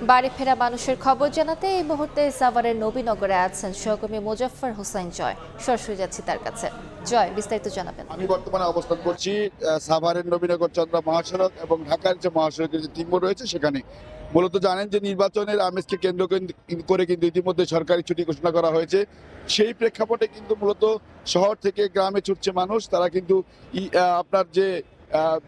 বাড়ি ফেরা মানুষের খবর জানাতে এই মুহূর্তে সাভারের নবীনগরে আছেন সহকর্মী মোজাফফর হোসাইন জয়। সরাসরি যাচ্ছি তার কাছে। জয়, বিস্তারিত জানাবেন। আমি বর্তমানে অবস্থান করছি সাভারের নবীনগর চন্দ্রা মহাসড়ক এবং ঢাকার যে মহাসড়কের যে তিন মোড় রয়েছে সেখানে। মূলত জানেন যে নির্বাচনের আমেজকে কেন্দ্র করে কিন্তু ইতিমধ্যে সরকারি ছুটি ঘোষণা করা হয়েছে। সেই প্রেক্ষাপটে কিন্তু মূলত শহর থেকে গ্রামে ছুটছে মানুষ। তারা কিন্তু আপনার যে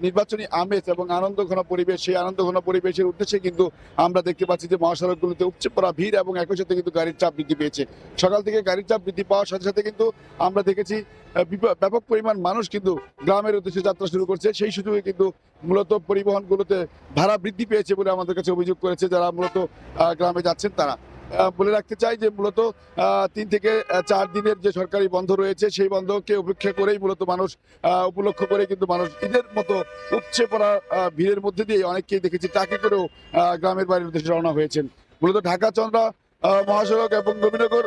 নির্বাচনী আমেজ এবং আনন্দঘন পরিবেশ, সেই আনন্দঘন পরিবেশের উদ্দেশ্যে কিন্তু আমরা দেখতে পাচ্ছি যে মহাসড়কগুলোতে উপচে পড়া ভিড় এবং একই সাথে কিন্তু গাড়ির চাপ বৃদ্ধি পেয়েছে। সকাল থেকে গাড়ির চাপ বৃদ্ধি পাওয়ার সাথে সাথে কিন্তু আমরা দেখেছি ব্যাপক পরিমাণ মানুষ কিন্তু গ্রামের উদ্দেশ্যে যাত্রা শুরু করছে। সেই সুযোগে কিন্তু মূলত পরিবহনগুলোতে ভাড়া বৃদ্ধি পেয়েছে বলে আমাদের কাছে অভিযোগ করেছে যারা মূলত গ্রামে যাচ্ছেন তারা। বলে রাখতে চাই যে মূলত 3 থেকে 4 দিনের যে সরকারি বন্ধ রয়েছে সেই বন্ধকে উপেক্ষা করেই মূলত মানুষ উপলক্ষ করে কিন্তু মানুষ ঈদের মতো উপচে পড়া ভিড়ের মধ্যে দিয়ে অনেককেই দেখেছি ট্রাকে করেও গ্রামের বাড়ির উদ্দেশ্যে রওনা হয়েছেন। মূলত ঢাকা চন্দ্রা মহাসড়ক এবং নবীনগর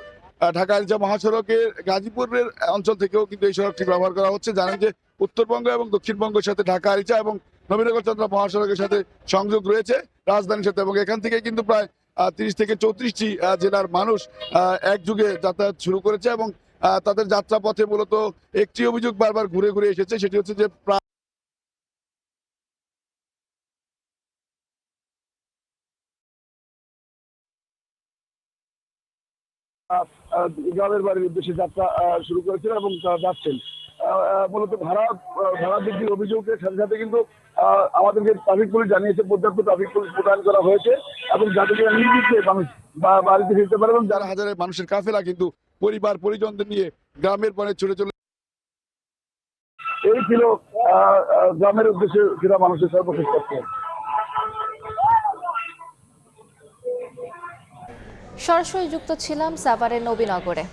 ঢাকার যে মহাসড়কের গাজীপুরের অঞ্চল থেকেও কিন্তু এই সড়কটি ব্যবহার করা হচ্ছে। জানেন যে উত্তরবঙ্গ এবং দক্ষিণবঙ্গের সাথে ঢাকা আরিচা এবং নবীনগর চন্দ্রা মহাসড়কের সাথে সংযোগ রয়েছে রাজধানীর সাথে, এবং এখান থেকে কিন্তু প্রায় 30 থেকে 34টি জেলার মানুষ একযুগে যাতায়াত শুরু করেছে এবং তাদের যাত্রাপথে মূলত একটি অভিযোগ বারবার ঘুরে ঘুরে এসেছে, সেটি হচ্ছে যে গ্রামের বাড়ির উদ্দেশ্যে যাত্রা শুরু করেছেন এবং তারা যাচ্ছেন। মূলত ভাড়া বৃদ্ধির অভিযোগের সাথে সাথে কিন্তু আমাদেরকে ট্রাফিক পুলিশ জানিয়েছে, পর্যাপ্ত ট্রাফিক পুলিশ মোতায়েন করা হয়েছে এবং যাতে করে নির্বিঘ্নে মানুষ বা বাড়িতে ফিরতে পারে, এবং যারা হাজারে মানুষের কাফেলা কিন্তু পরিবার পরিজনদের নিয়ে গ্রামের পরে ছুটে চলে। এই ছিল গ্রামের উদ্দেশ্যে ফেরা মানুষের সর্বশেষ তথ্য। সরাসরি যুক্ত ছিলাম সাভারের নবীনগরে।